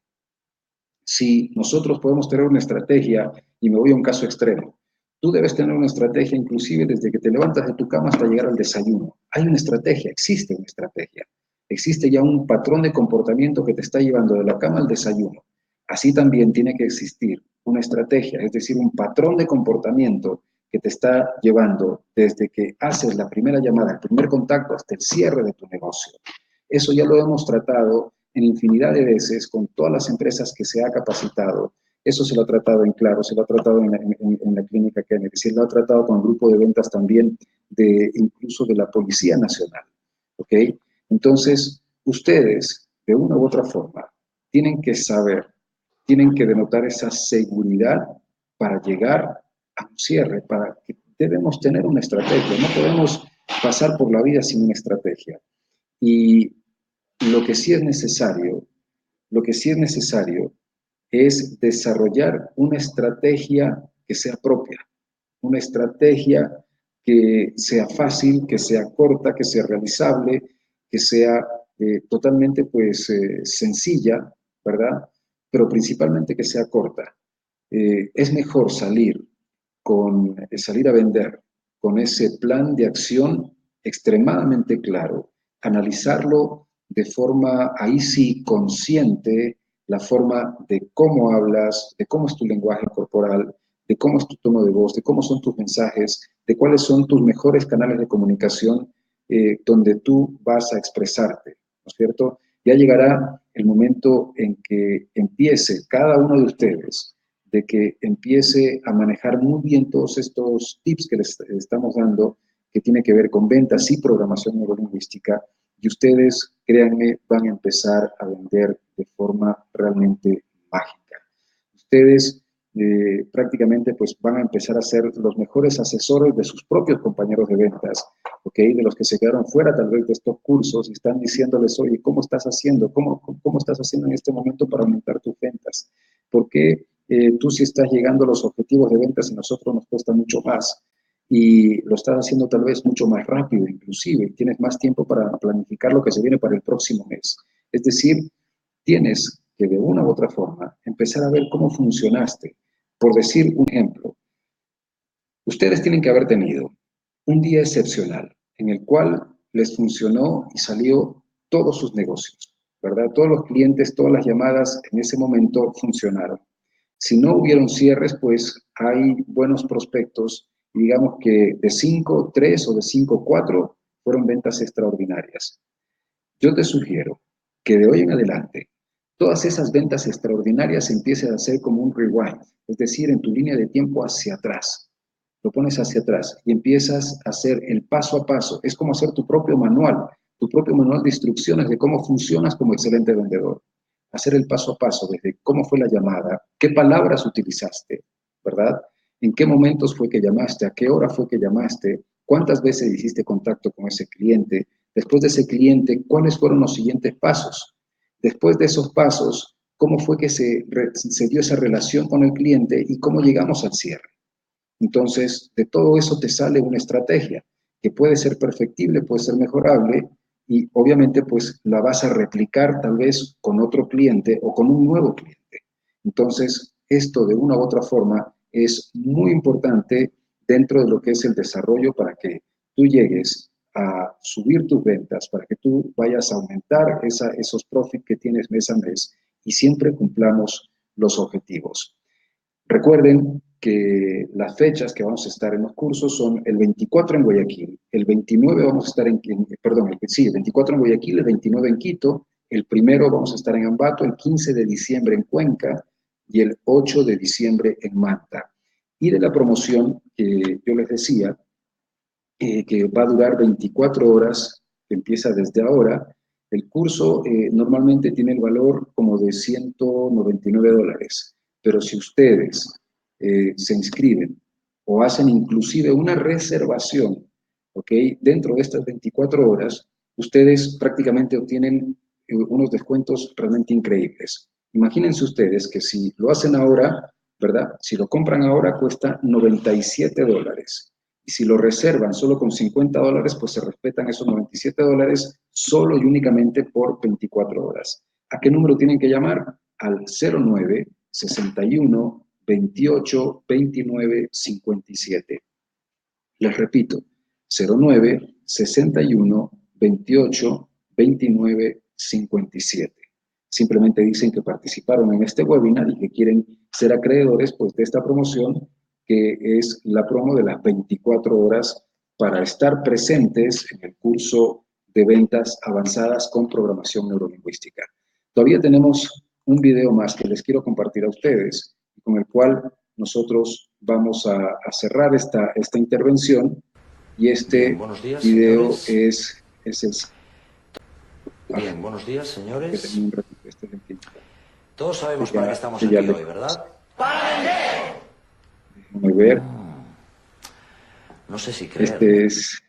Si nosotros podemos tener una estrategia, y me voy a un caso extremo, tú debes tener una estrategia inclusive desde que te levantas de tu cama hasta llegar al desayuno. Hay una estrategia, existe una estrategia. Existe ya un patrón de comportamiento que te está llevando de la cama al desayuno. Así también tiene que existir una estrategia, es decir, un patrón de comportamiento que te está llevando desde que haces la primera llamada, el primer contacto, hasta el cierre de tu negocio. Eso ya lo hemos tratado en infinidad de veces con todas las empresas que se ha capacitado. Eso se lo ha tratado en Claro, se lo ha tratado en la clínica Kennedy, se lo ha tratado con el grupo de ventas también, incluso de la Policía Nacional. ¿Ok? Entonces, ustedes, de una u otra forma, tienen que saber, tienen que denotar esa seguridad para llegar a un cierre, para que debemos tener una estrategia, no podemos pasar por la vida sin una estrategia. Y lo que sí es necesario, lo que sí es necesario es desarrollar una estrategia que sea propia, una estrategia que sea fácil, que sea corta, que sea realizable, que sea totalmente sencilla, ¿verdad? Pero principalmente que sea corta. Es mejor salir a vender con ese plan de acción extremadamente claro, analizarlo de forma, ahí sí, consciente, la forma de cómo hablas, de cómo es tu lenguaje corporal, de cómo es tu tono de voz, de cómo son tus mensajes, de cuáles son tus mejores canales de comunicación donde tú vas a expresarte, ¿no es cierto? Ya llegará el momento en que empiece cada uno de ustedes, de que empiece a manejar muy bien todos estos tips que les estamos dando, que tiene que ver con ventas y programación neurolingüística, y ustedes, créanme, van a empezar a vender de forma realmente mágica. Ustedes prácticamente pues van a empezar a ser los mejores asesores de sus propios compañeros de ventas, ¿ok? De los que se quedaron fuera tal vez de estos cursos y están diciéndoles, oye, ¿cómo estás haciendo? ¿Cómo estás haciendo en este momento para aumentar tus ventas? ¿Por qué tú sí estás llegando a los objetivos de ventas y nosotros nos cuesta mucho más? Y lo estás haciendo tal vez mucho más rápido, inclusive, tienes más tiempo para planificar lo que se viene para el próximo mes. Es decir, tienes que de una u otra forma empezar a ver cómo funcionaste. Por decir un ejemplo, ustedes tienen que haber tenido un día excepcional en el cual les funcionó y salió todos sus negocios, ¿verdad? Todos los clientes, todas las llamadas en ese momento funcionaron. Si no hubieron cierres, pues hay buenos prospectos, y digamos que de 5, 3 o de 5, 4 fueron ventas extraordinarias. Yo te sugiero que de hoy en adelante todas esas ventas extraordinarias empiecen a hacer como un rewind, es decir, en tu línea de tiempo hacia atrás. Lo pones hacia atrás y empiezas a hacer el paso a paso. Es como hacer tu propio manual de instrucciones de cómo funcionas como excelente vendedor. Hacer el paso a paso desde cómo fue la llamada, qué palabras utilizaste, ¿verdad? En qué momentos fue que llamaste, a qué hora fue que llamaste, cuántas veces hiciste contacto con ese cliente. Después de ese cliente, ¿cuáles fueron los siguientes pasos? Después de esos pasos, ¿cómo fue que se dio esa relación con el cliente y cómo llegamos al cierre? Entonces, de todo eso te sale una estrategia que puede ser perfectible, puede ser mejorable y obviamente pues la vas a replicar tal vez con otro cliente o con un nuevo cliente. Entonces, esto de una u otra forma es muy importante dentro de lo que es el desarrollo para que tú llegues a subir tus ventas, para que tú vayas a aumentar esos profits que tienes mes a mes y siempre cumplamos los objetivos. Recuerden que las fechas que vamos a estar en los cursos son el 24 en Guayaquil, el 29 vamos a estar el 24 en Guayaquil, el 29 en Quito, el 1 vamos a estar en Ambato, el 15 de diciembre en Cuenca y el 8 de diciembre en Manta. Y de la promoción que yo les decía, que va a durar 24 horas, que empieza desde ahora, el curso normalmente tiene el valor como de $199. Pero si ustedes se inscriben o hacen inclusive una reservación, ¿ok? Dentro de estas 24 horas, ustedes prácticamente obtienen unos descuentos realmente increíbles. Imagínense ustedes que si lo hacen ahora, ¿verdad? Si lo compran ahora cuesta $97. Y si lo reservan solo con $50, pues se respetan esos $97 solo y únicamente por 24 horas. ¿A qué número tienen que llamar? Al 09 61 28 29 57. Les repito, 09 61 28 2957. Simplemente dicen que participaron en este webinar y que quieren ser acreedores pues, de esta promoción, que es la promo de las 24 horas para estar presentes en el curso de ventas avanzadas con programación neurolingüística. Todavía tenemos un video más que les quiero compartir a ustedes, con el cual nosotros vamos a cerrar esta intervención, y este Bien, buenos días, video señores. es el... Bien, buenos días, Que señores. tenía un ratito, este es el que Todos sabemos para qué estamos ya aquí le- hoy, ¿verdad? Déjenme ver, No sé si este creerme. es...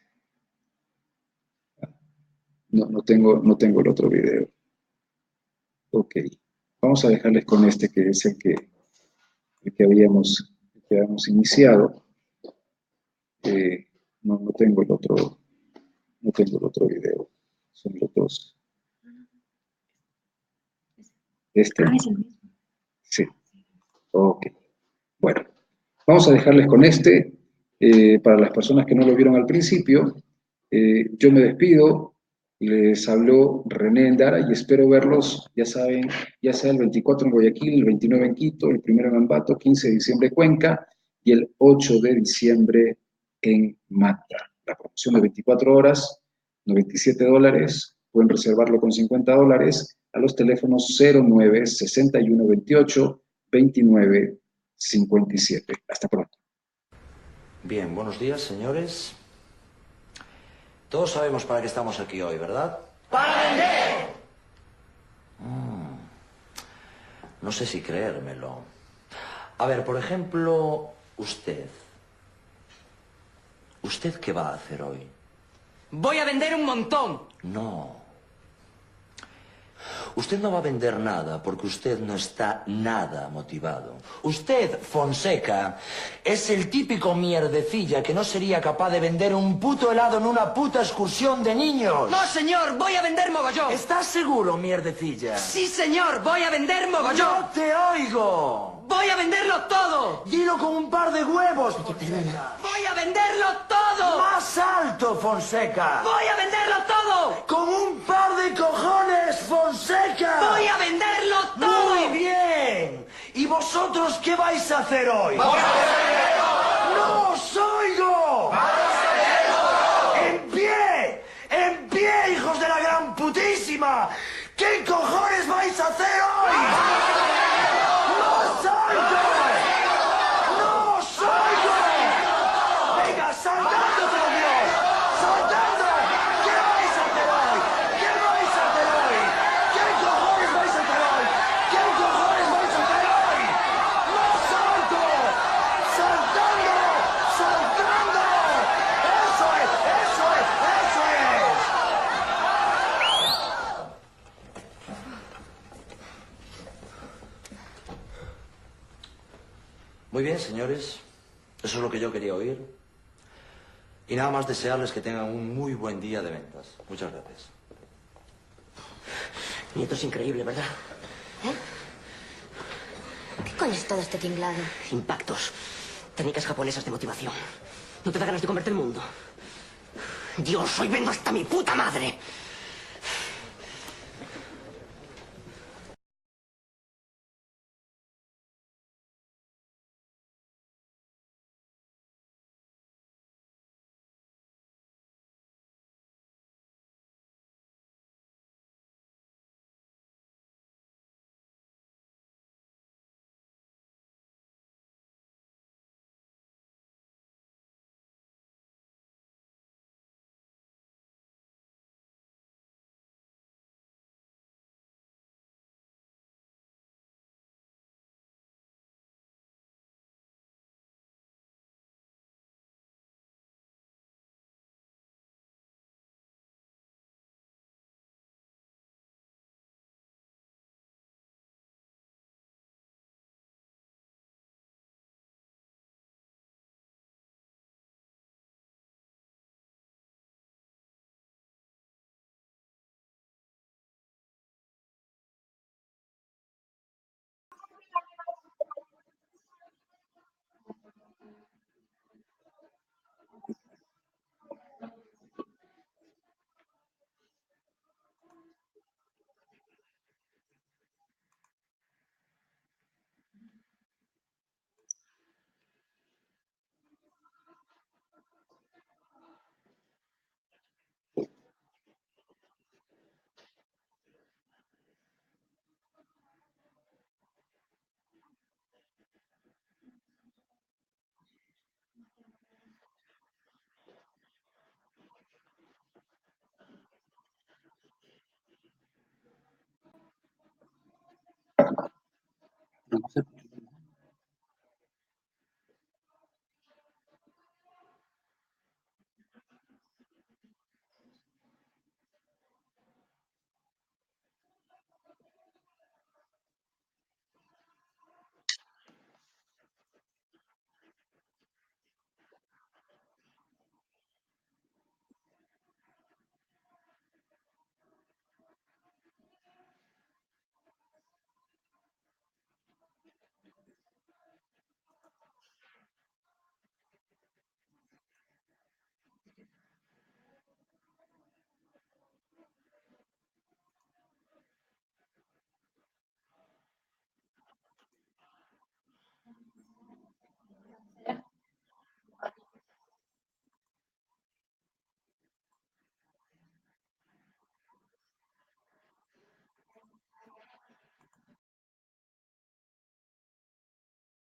no tengo el otro video. Ok, vamos a dejarles con este que es el que habíamos iniciado. No tengo el otro, no tengo el otro video. Son los dos. Este. Sí. Ok. Bueno, vamos a dejarles con este. Para las personas que no lo vieron al principio, yo me despido. Les habló René Endara y espero verlos, ya saben, ya sea el 24 en Guayaquil, el 29 en Quito, el 1 en Ambato, 15 de diciembre Cuenca y el 8 de diciembre en Manta. La promoción de 24 horas, $97. Pueden reservarlo con $50 a los teléfonos 09 61 28 29 57. Hasta pronto. Bien, buenos días, señores. Todos sabemos para qué estamos aquí hoy, ¿verdad? ¡Para vender! No sé si creérmelo. A ver, por ejemplo, usted. ¿Usted qué va a hacer hoy? Voy a vender un montón. No. Usted no va a vender nada porque usted no está nada motivado. Usted, Fonseca, es el típico mierdecilla que no sería capaz de vender un puto helado en una puta excursión de niños. No, señor, voy a vender mogollón. ¿Estás seguro, mierdecilla? Sí, señor, voy a vender mogollón. ¡No te oigo! Voy a venderlo todo. Dilo con un par de huevos, Fonseca. Voy a venderlo todo. ¡Más alto, Fonseca! Voy a venderlo todo. ¡Con un par de cojones, Fonseca! Voy a venderlo todo. ¡Muy bien! ¿Y vosotros qué vais a hacer hoy? ¡No os oigo! ¡En pie! ¡En pie, hijos de la gran putísima! ¿Qué cojones vais a hacer hoy? ¡No os oigo! ¡No os oigo! ¡Venga, saltando, por Dios! ¡Saltando! ¿Qué vais a hacer hoy? ¿Qué vais a hacer hoy? ¿Qué cojones vais a hacer hoy? ¿Qué cojones vais a hacer hoy? ¡No salto! ¡Saltando! ¡Saltando! ¡Eso es! ¡Eso es! ¡Eso es! Muy bien, señores. Eso es lo que yo quería oír. Y nada más desearles que tengan un muy buen día de ventas. Muchas gracias. Nieto, es increíble, ¿verdad? ¿Qué coño es todo este tinglado? Impactos. Técnicas japonesas de motivación. ¿No te da ganas de comerte el mundo? Dios, hoy vendo hasta mi puta madre. No sé.